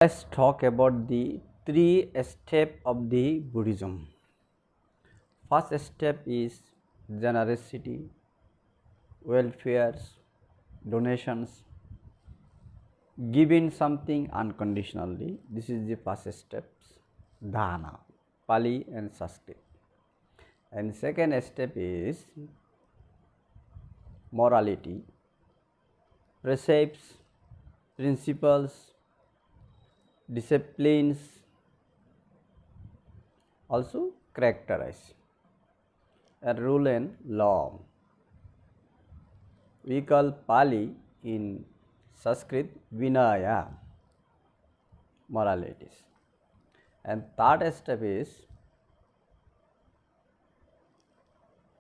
Let's talk about the three steps of the Buddhism. First step is generosity, welfares, donations, giving something unconditionally. This is the first step, dana, Pali and Sanskrit. And second step is morality, precepts, principles, disciplines, also characterize a rule and law. We call Pali in Sanskrit Vinaya, moralities. And third step is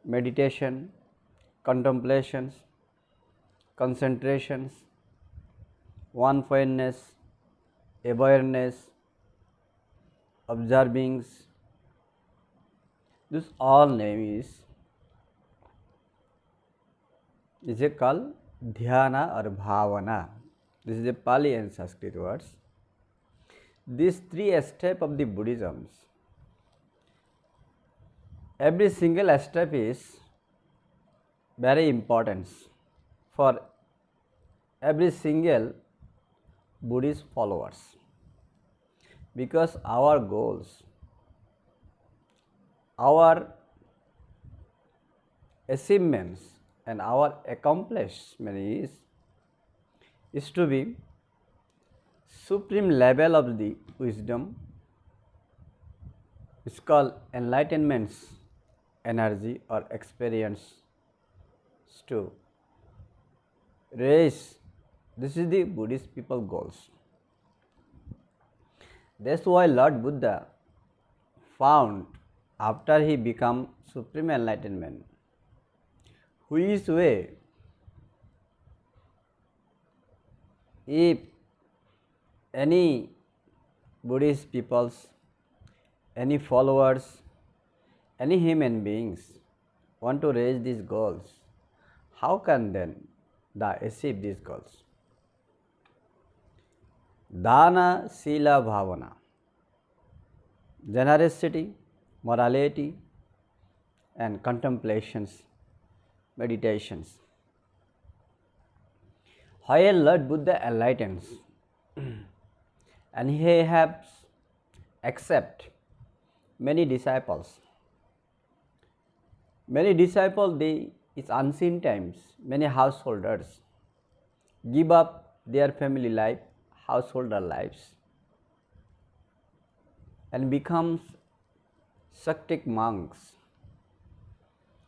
meditation, contemplations, concentrations, one pointedness, awareness, observings. This all name is a called dhyana or bhavana. This is a Pali and Sanskrit words. These three steps of the Buddhism, every single step is very important for every single Buddhist followers, because our goals, our achievements and our accomplishment is to be supreme level of the wisdom. It's called enlightenment's energy or experience to raise. This is the Buddhist people goals. That's why Lord Buddha found, after he become supreme enlightenment, which way, if any Buddhist peoples, any followers, any human beings want to raise these goals, how can then they achieve these goals? Dana, Sila, Bhavana, generosity, morality, and contemplations, meditations. While Lord Buddha enlightens, and he has accept many disciples. Many disciples, they is unseen times, many householders give up their family life, householder lives, and becomes Shaktic monks.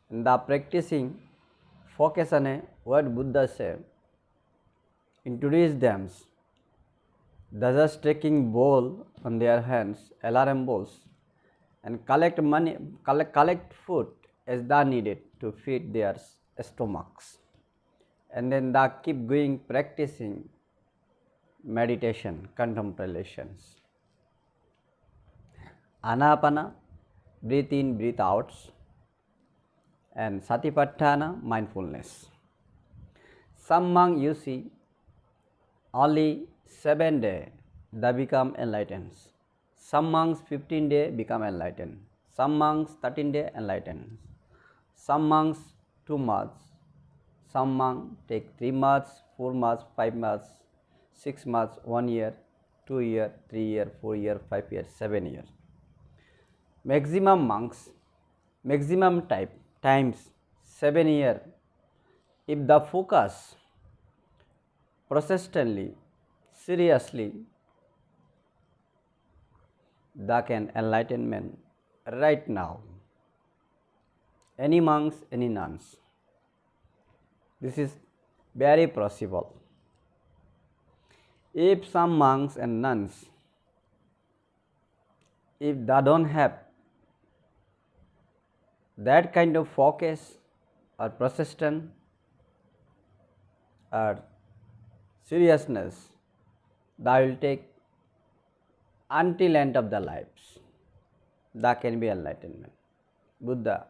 And the practicing focus on what Buddha said, introduce them, they just taking bowl on their hands, alarm bowls, and collect money, collect food as they needed to feed their stomachs. And then they keep going practicing meditation, contemplations. Anapana, breathe in, breathe out, and Satipatthana, mindfulness. Some monk you see, only 7 days they become enlightened. Some monks 15 days become enlightened. Some monks 13 days enlightened. Some monks 2 months. Some monks take 3 months, 4 months, 5 months, 6 months, 1 year, 2 year, 3 year, 4 year, 5 years, 7 years. Maximum monks, maximum times 7 years. If the focus persistently, seriously, they can enlightenment right now. Any monks, any nuns. This is very possible. If some monks and nuns, if they don't have that kind of focus or persistence or seriousness, they will take until end of their lives. That can be enlightenment. Buddha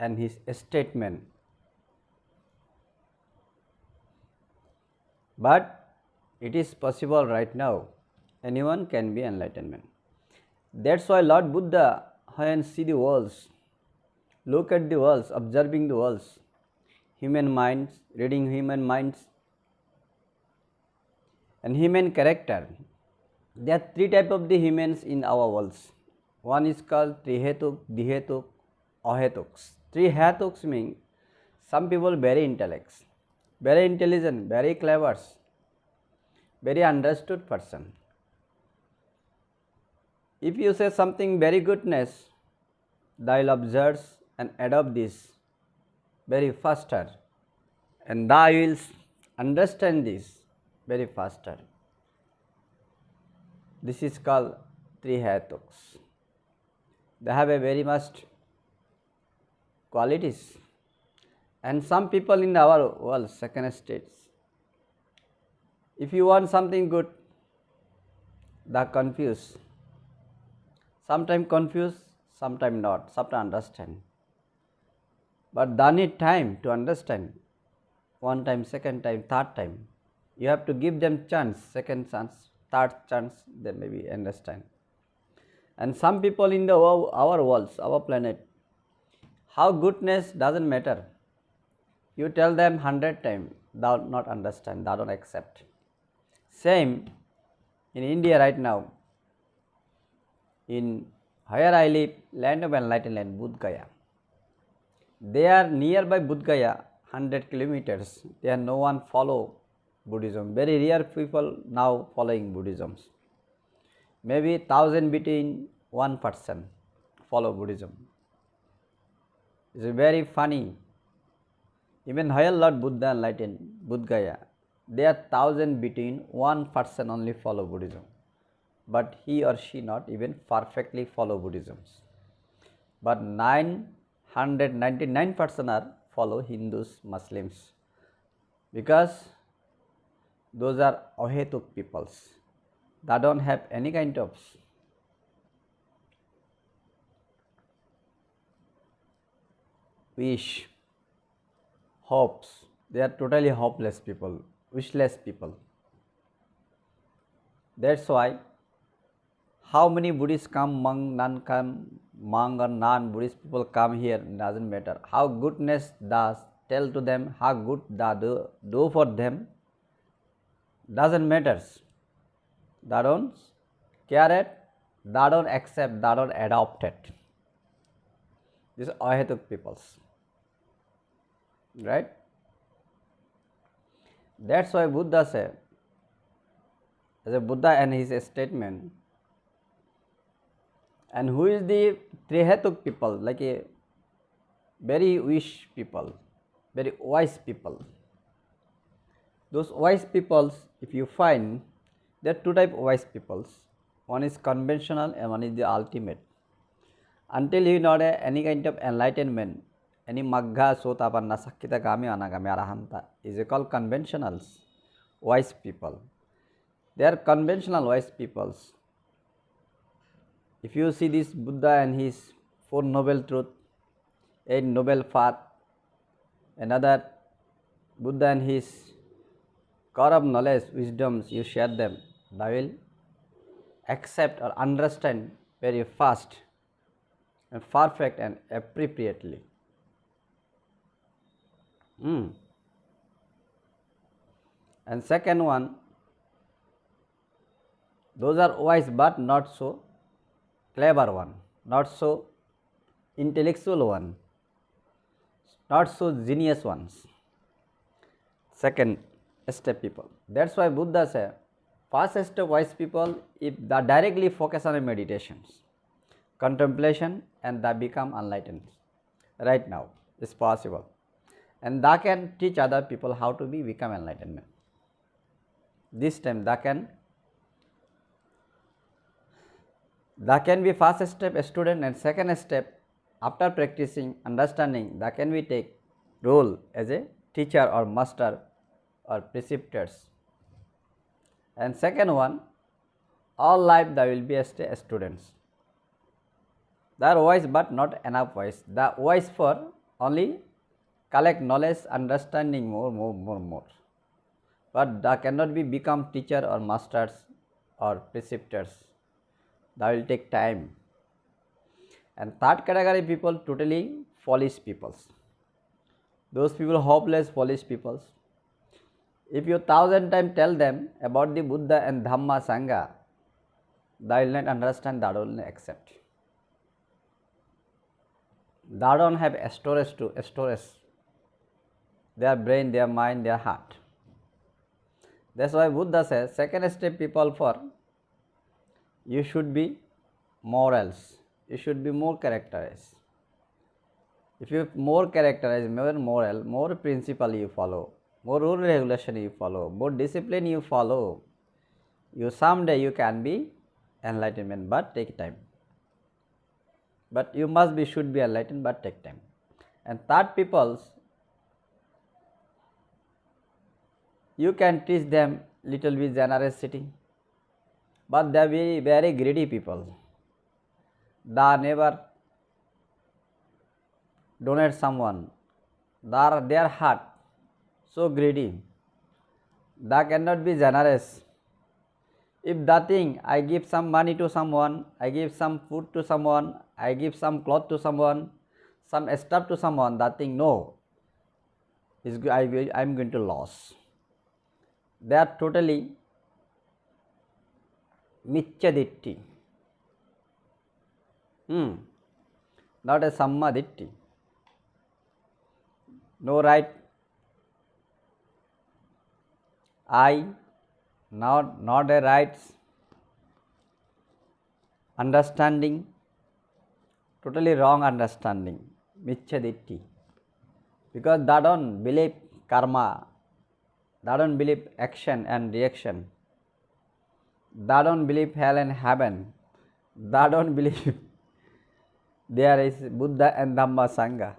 and his statement. But it is possible right now. anyone can be enlightenment. That's why Lord Buddha, when see the worlds, look at the worlds, observing the worlds, human minds, reading human minds, and human character. There are three types of the humans in our worlds. One is called Trihetuk, Dihetuk, Ahetuks. Trihatuks mean some people very intellects, very intelligent, very clever, very understood person. If you say something very goodness, thou will observe and adopt this very faster, and thou will understand this very faster. This is called Trihatuks. They have a very much qualities. And some people in our world, second states, if you want something good, they are confused. Sometimes confused, sometimes not, sometimes understand. But they need time to understand. One time, second time, third time. You have to give them chance, second chance, third chance, they maybe understand. And some people in our worlds, our planet, how goodness doesn't matter. You tell them 100 times, they will not understand, they don't accept. Same in India right now, in where I live, land of enlightenment, Bodh Gaya. They are nearby Bodh Gaya, 100 kilometers. There no one follow Buddhism. Very rare people now following Buddhism. Maybe 1,000 between 1% follow Buddhism. It's very funny. Even where Lord Buddha enlightened, Bodh Gaya, there are 1,000 between 1% only follow Buddhism. But he or she not even perfectly follow Buddhism. But 999% are follow Hindus, Muslims, because those are Ahetuk peoples. They don't have any kind of wish, hopes. They are totally hopeless people, wishless people. That's why how many Buddhists come, monk or non-Buddhist people come here, doesn't matter. How goodness does tell to them, how good they do for them, doesn't matter. They don't care it, they don't accept, they don't adopt it. These are Ahetuk peoples. Right? That's why Buddha said, as a Buddha and his statement, and who is the Trihetuk people, like a very wish people, very wise people. Those wise peoples, if you find, there are two types of wise peoples. One is conventional and one is the ultimate. Until you know any kind of enlightenment, any Magga, Sotapanna, Sakkita, Gami, Anagami, Arahanta, is called conventionals, wise people. They are conventional wise peoples. If you see this Buddha and his Four Noble Truth, Eight Noble Path, another Buddha and his core of knowledge, wisdoms, you share them, they will accept or understand very fast and perfect and appropriately. And second one, those are wise but not so clever one, not so intellectual one, not so genius ones. Second step people. That's why Buddha said, first step wise people, if they directly focus on meditations, contemplation, and they become enlightened. Right now, it's possible. And they can teach other people how to become enlightenment. This time they can be first step a student, and second step after practicing, understanding, they can be take role as a teacher or master or preceptors. And second one, all life they will be as students. They are wise but not enough wise. They are wise for only collect knowledge, understanding more. But they cannot become teacher or masters or preceptors. That will take time. And third category people, totally foolish peoples. Those people, hopeless, foolish peoples. If you 1,000 times tell them about the Buddha and Dhamma Sangha, they will not understand, they will not accept. They don't have storage their brain, their mind, their heart. That's why Buddha says, second step people for, you should be morals, you should be more characterized. If you more characterized, more moral, more principle you follow, more rule regulation you follow, more discipline you follow, you someday you can be enlightenment, but take time. But you must be, should be enlightened, but take time. And third peoples, you can teach them little bit generosity, but they are very, very greedy people. They never donate someone. Their heart so greedy. They cannot be generous. If that thing, I give some money to someone, I give some food to someone, I give some cloth to someone, some stuff to someone, that thing, no, I am going to lose. They are totally michaditti, not a sammaditti. No right, I, not a right understanding, totally wrong understanding, michaditti. Because they don't believe karma, they don't believe action and reaction, they don't believe hell and heaven, they don't believe there is Buddha and Dhamma Sangha.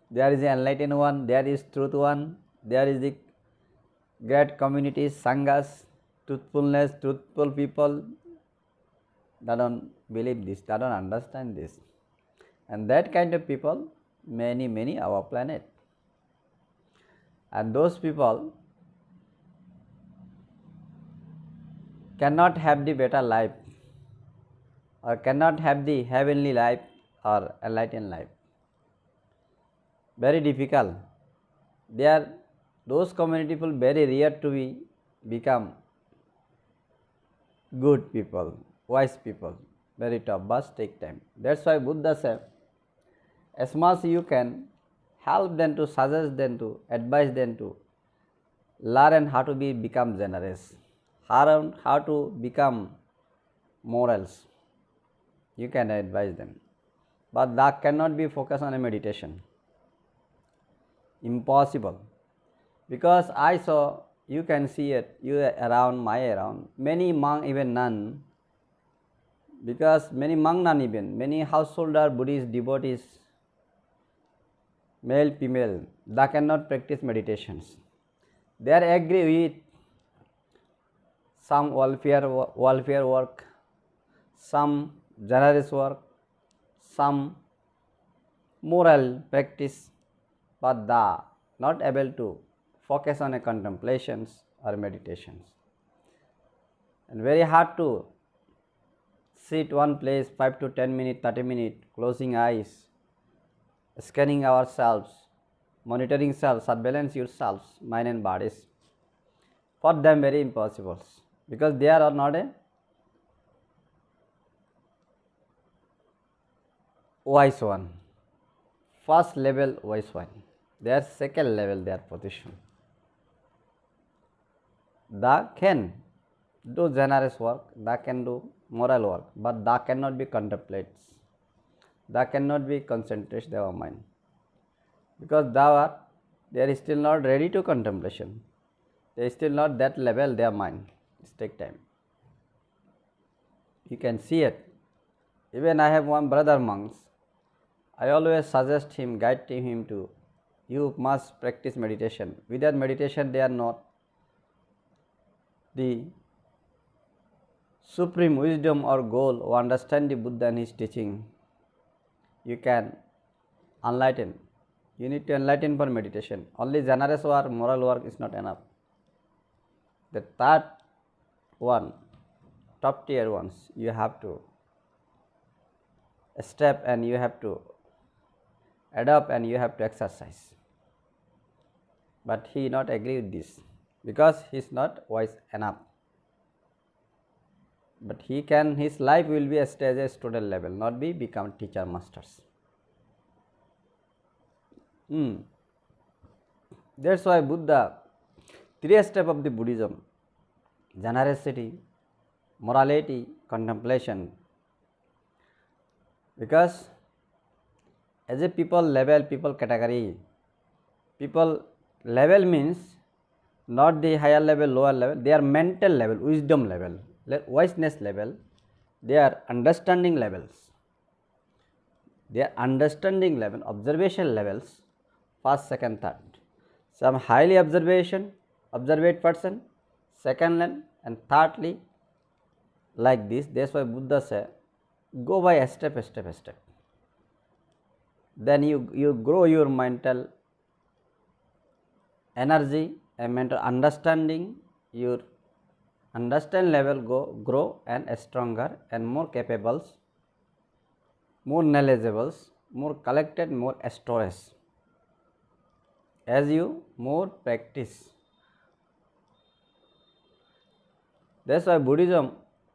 There is the enlightened one, there is truth one, there is the great communities, sanghas, truthfulness, truthful people. They don't believe this, they don't understand this. And that kind of people, many our planet. And those people cannot have the better life, or cannot have the heavenly life or enlightened life. Very difficult. They are, those community people, very rare to become good people, wise people, very tough, but take time. That's why Buddha said, as much you can help them, to suggest them, to advise them to learn how to become generous, how to become morals. You can advise them, but that cannot be focused on a meditation. Impossible. Because I saw, you can see it, you around, many monk, even nun, because many monk, nun, even many householder Buddhist devotees, male, female, they cannot practice meditations. They are agree with some welfare work, some generous work, some moral practice, but they are not able to focus on a contemplations or meditations. And very hard to sit one place 5 to 10 minutes, 30 minutes, closing eyes, scanning ourselves, monitoring self, surveillance yourselves, mind and bodies. For them very impossible, because they are not a wise one. First level wise one. Their second level, their position. They can do generous work, they can do moral work, but they cannot be contemplates. They cannot be concentrate their mind, because they are still not ready to contemplation. They are still not that level, their mind. It takes time. You can see it. Even I have one brother monks, I always suggest him, guide him to, you must practice meditation. Without meditation, they are not the supreme wisdom or goal to understand the Buddha and his teaching. You can enlighten. You need to enlighten for meditation. Only generous work, moral work is not enough. The third one, top tier ones, you have to step and you have to adopt and you have to exercise. But he not agree with this because he is not wise enough. But he can, his life will be as a student level, not be become teacher masters. That's why Buddha, three steps of the Buddhism: generosity, morality, contemplation. Because as a people level, people category, people level means not the higher level, lower level, they are mental level, wisdom level, wiseness level, they are understanding levels. They are understanding level, observation levels, first, second, third. Some highly observate person, second level, and thirdly, like this. That's why Buddha said, go by a step. Then you grow your mental energy and mental understanding, your understand level grow and stronger and more capable, more knowledgeable, more collected, more storage. As you more practice. That's why Buddhism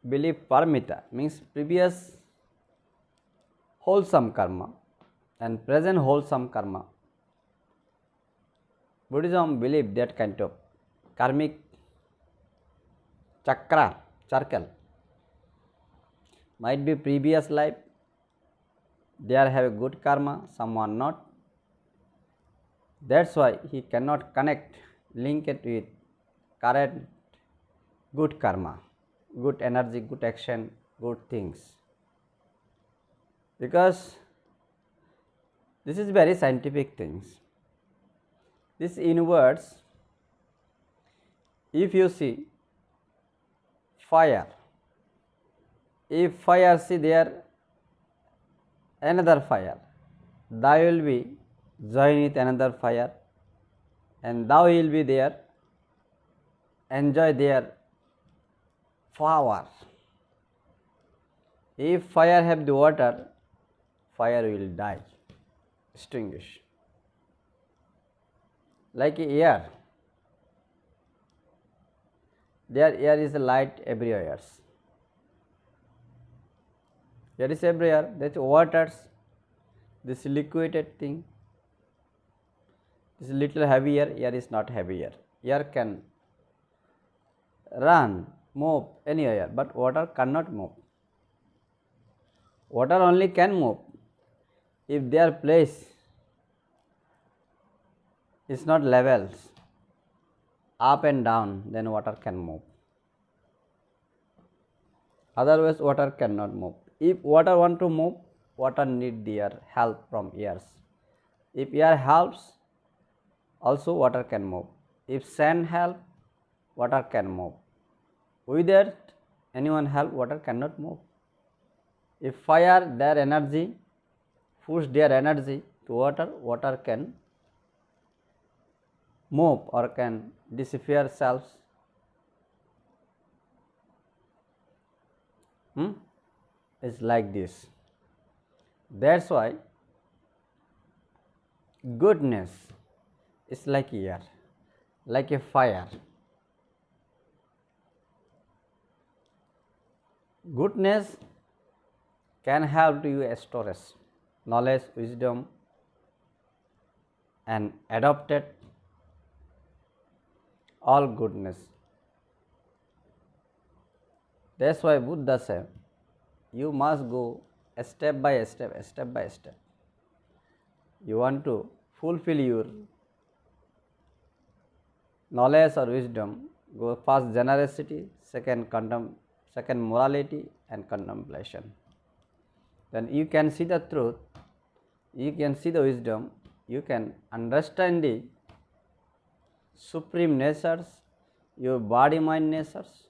believe paramita means previous wholesome karma and present wholesome karma. Buddhism believe that kind of karmic circle might be previous life, they are have a good karma, someone not. That's why he cannot connect, link it with current good karma, good energy, good action, good things. Because this is very scientific things. This universe, if you see fire, if fire see there another fire, thou will be join with another fire and thou will be there, enjoy their power. If fire have the water, fire will die, extinguish. Like air, there air is light everywhere. There is everywhere, that waters, this liquid thing, this little heavier, air is not heavier. Air can run, move anywhere, but water cannot move. Water only can move if their place is not levels, up and down, then water can move. Otherwise water cannot move. If water want to move, water need their help from airs. If air helps, also water can move. If sand help, water can move. Without anyone help, water cannot move. If fire, their energy, push their energy to water, water can move or can disappear selves. It's like this. That's why goodness is like air, like a fire. Goodness can help you storage knowledge, wisdom, and adopted all goodness. That's why Buddha said, you must go step by step. You want to fulfill your knowledge or wisdom, go first generosity, second morality and contemplation. Then you can see the truth, you can see the wisdom, you can understand the supreme natures, your body mind natures,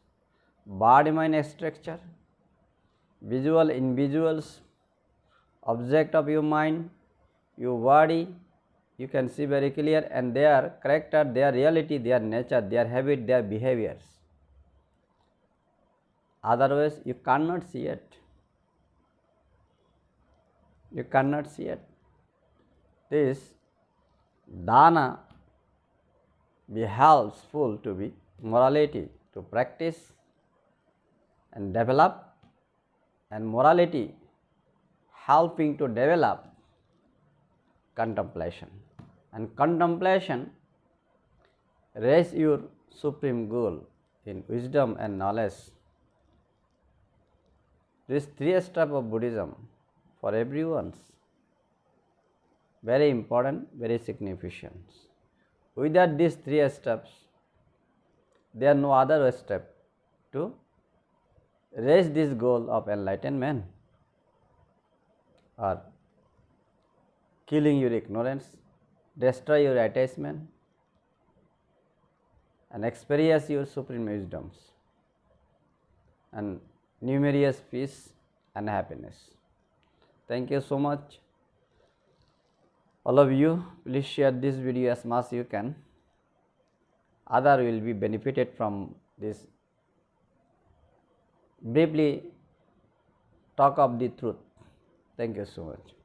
body mind structure, visual invisuals, object of your mind, your body, you can see very clear, and their character, their reality, their nature, their habit, their behaviors. otherwise you cannot see it. You cannot see it. This dana be helpful to be morality to practice and develop, and morality helping to develop contemplation, and contemplation raise your supreme goal in wisdom and knowledge. These three steps of Buddhism for everyone's very important, very significant. Without these three steps, there are no other step to raise this goal of enlightenment or killing your ignorance, destroy your attachment, and experience your supreme wisdoms and numerous peace and happiness. Thank you so much. All of you, please share this video as much as you can. Other will be benefited from this briefly talk of the truth. Thank you so much.